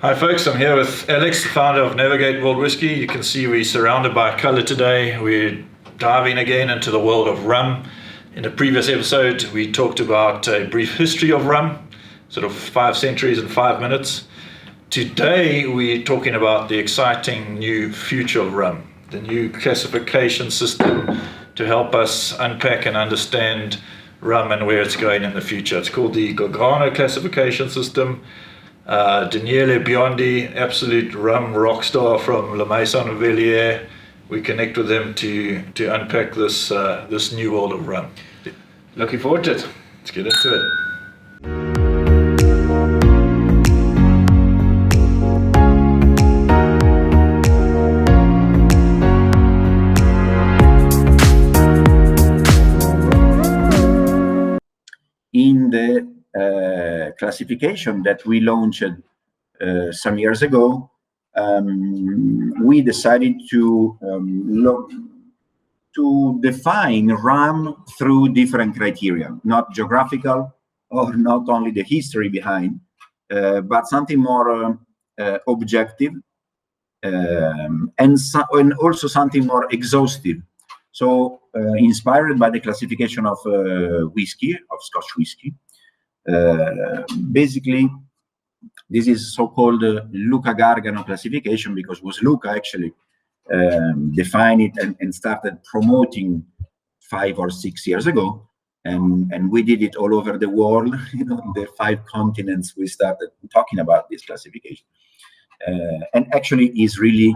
Hi folks, I'm here with Alex, the founder of Navigate World Whisky. You can see we're surrounded by color today. We're diving again into the world of rum. In a previous episode, we talked about a brief history of rum, sort of 5 centuries in 5 minutes. Today, we're talking about the exciting new future of rum, the new classification system to help us unpack and understand rum and where it's going in the future. It's called the Gargarno Classification System. Daniele Biondi, absolute rum rock star from Maison Velier. We connect with him to unpack this new world of rum. Looking forward to it. Let's get into it. In the classification that we launched some years ago, we decided to define rum through different criteria, not geographical or not only the history behind, but something more objective and also something more exhaustive. So inspired by the classification of whiskey, of Scotch whiskey, basically this is so-called Luca Gargarno classification, because it was Luca actually defined it and started promoting 5 or 6 years ago, and we did it all over the world. You know, in the 5 continents we started talking about this classification, and actually is really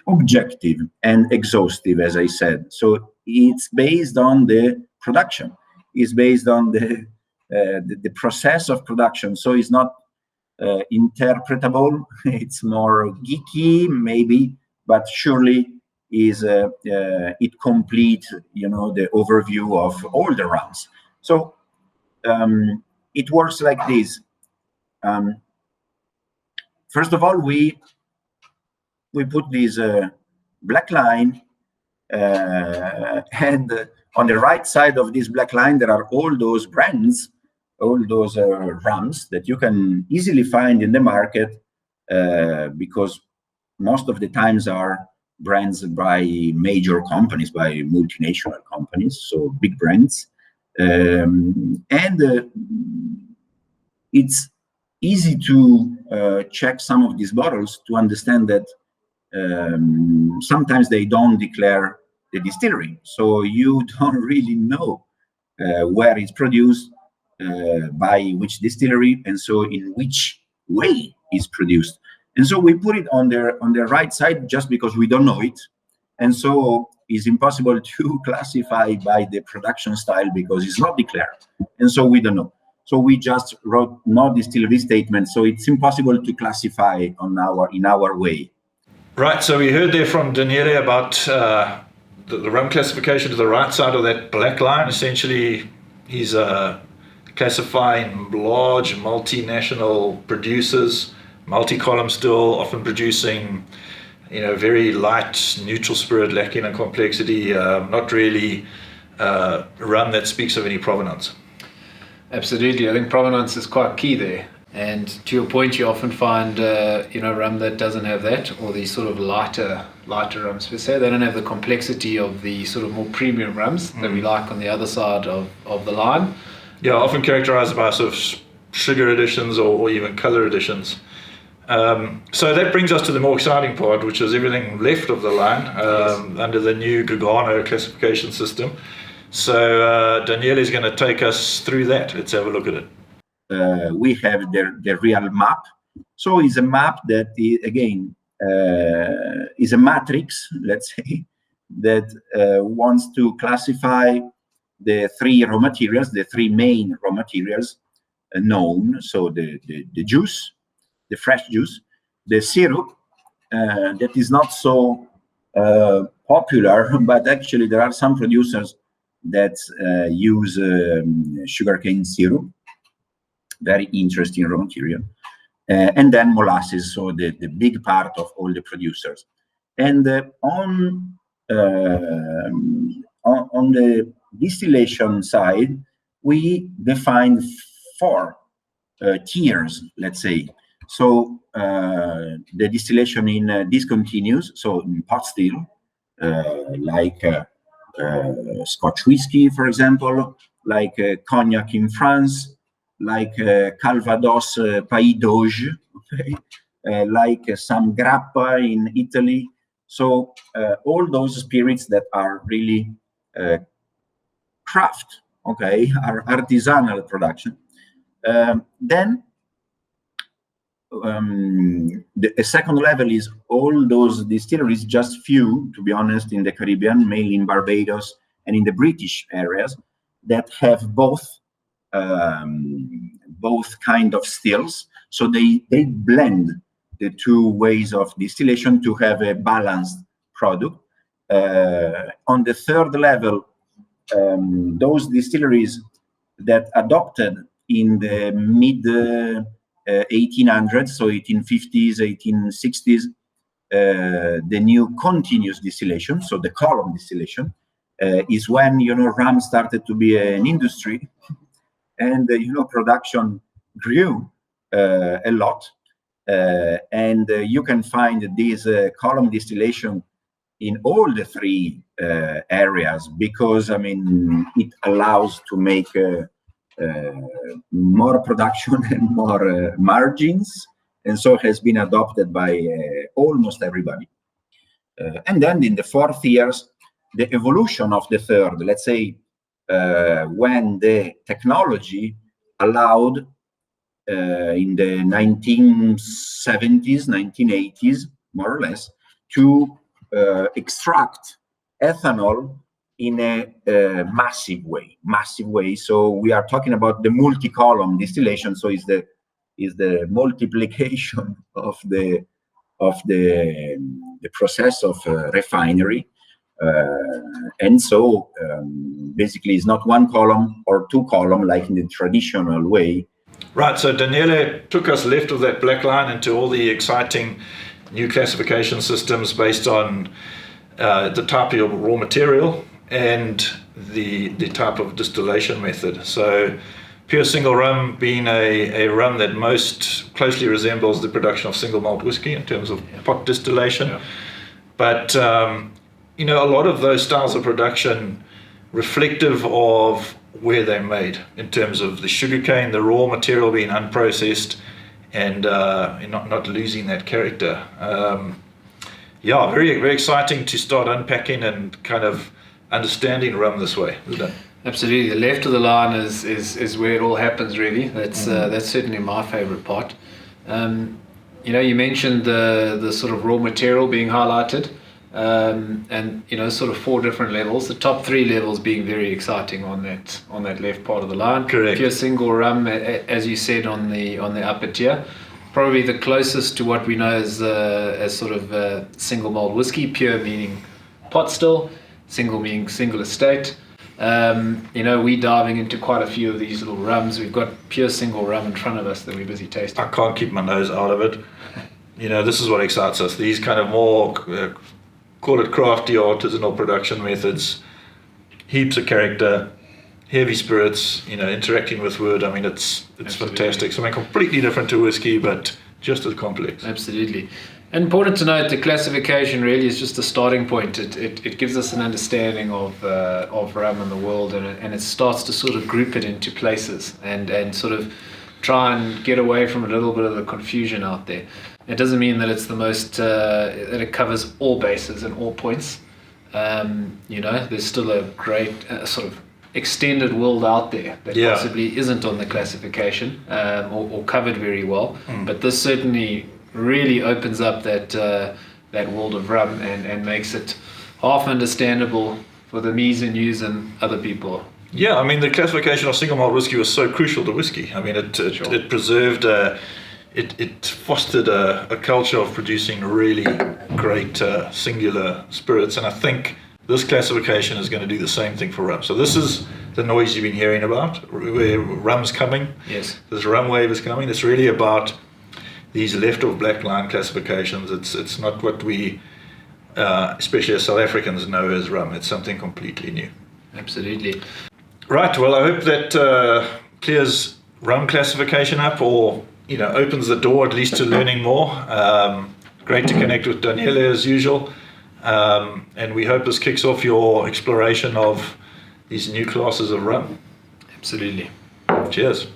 objective and exhaustive, as I said. So it's based on the production, it's based on the process of production. So it's not interpretable. It's more geeky, maybe, but surely is it complete, you know, the overview of all the rums. So it works like this. First of all, we put this black line, and on the right side of this black line there are all those brands, all those rums that you can easily find in the market, because most of the times are brands by major companies, by multinational companies, so big brands, and it's easy to check some of these bottles to understand that sometimes they don't declare the distillery, so you don't really know where it's produced, by which distillery, and so in which way it's produced. And so we put it on the right side just because we don't know it, and so it's impossible to classify by the production style because it's not declared, and so we don't know. So we just wrote no distillery statement, so it's impossible to classify in our way. Right, so we heard there from Daniele about the rum classification to the right side of that black line. Essentially, he's classifying large multinational producers, multi-column still, often producing, you know, very light, neutral spirit, lacking in complexity, not really rum that speaks of any provenance. Absolutely, I think provenance is quite key there. And to your point, you often find rum that doesn't have that, or these sort of lighter rums per se. They don't have the complexity of the sort of more premium rums that we like on the other side of the line. Yeah, often characterized by sort of sugar additions or even color additions. So that brings us to the more exciting part, which is everything left of the line, yes, under the new Gargarno classification system. So Daniele is going to take us through that. Let's have a look at it. We have the real map. So it's a map that again is a matrix, let's say, that wants to classify the 3 raw materials, the 3 main raw materials known. So the juice, the fresh juice, the syrup, that is not so popular, but actually there are some producers that use sugarcane syrup, very interesting raw material, and then molasses, so the big part of all the producers. And on the distillation side, we defined 4 tiers, let's say. So the distillation in discontinuous, so in pot still, like Scotch whiskey, for example, like cognac in France, like Calvados Pays d'Auge, okay? Like some grappa in Italy. So all those spirits that are really craft, okay, are artisanal production. Then the second level is all those distilleries, just few, to be honest, in the Caribbean, mainly in Barbados and in the British areas, that have both kind of stills. So they blend the two ways of distillation to have a balanced product. On the third level, those distilleries that adopted in the mid 1800s, so 1850s, 1860s, the new continuous distillation, so the column distillation, is when rum started to be an industry, and production grew a lot, and you can find this column distillation in all the three areas, because it allows to make more production and more margins, and so has been adopted by almost everybody. And then in the fourth years, the evolution of the third, let's say, when the technology allowed in the 1970s, 1980s, more or less, to extract ethanol in a massive way. So we are talking about the multi-column distillation. So is the multiplication of the process of refinery, and so basically it's not one column or two column like in the traditional way. Right. So Daniele took us left of that black line into all the exciting new classification systems based on the type of raw material and the type of distillation method. So pure single rum being a rum that most closely resembles the production of single malt whiskey in terms of pot distillation. Yeah. But a lot of those styles of production reflective of where they're made in terms of the sugarcane, the raw material being unprocessed, and not losing that character. Very, very exciting to start unpacking and kind of understanding rum this way, isn't it? Absolutely. The left of the line is where it all happens, really. That's certainly my favorite part. You mentioned the sort of raw material being highlighted, and sort of 4 different levels. The top 3 levels being very exciting on that left part of the line. Correct. Pure single rum, as you said, on the upper tier, probably the closest to what we know as sort of single malt whiskey. Pure meaning pot still, single meaning single estate. We're diving into quite a few of these little rums. We've got pure single rum in front of us that we're busy tasting. I can't keep my nose out of it. This is what excites us. These kind of more, call it crafty artisanal production methods, heaps of character, heavy spirits, interacting with wood. It's fantastic. Something completely different to whiskey, but just as complex. Absolutely. And important to note, the classification really is just a starting point. It gives us an understanding of rum in the world, and it starts to sort of group it into places and sort of try and get away from a little bit of the confusion out there. It doesn't mean that it's the most that it covers all bases and all points. There's still a great sort of extended world out there that possibly isn't on the classification or covered very well. But this certainly really opens up that world of rum and makes it half understandable for the me's and you's and other people. Yeah, the classification of single malt whiskey was so crucial to whiskey. It preserved, it fostered a culture of producing really great singular spirits, and I think this classification is going to do the same thing for rum. So this is the noise you've been hearing about, where rum's coming. Yes. This rum wave is coming. It's really about these left of black line classifications. It's not what we, especially as South Africans, know as rum. It's something completely new. Absolutely. Right. Well, I hope that clears Rum Classification app, or opens the door at least to learning more. Great to connect with Daniele as usual, and we hope this kicks off your exploration of these new classes of rum. Absolutely. Cheers.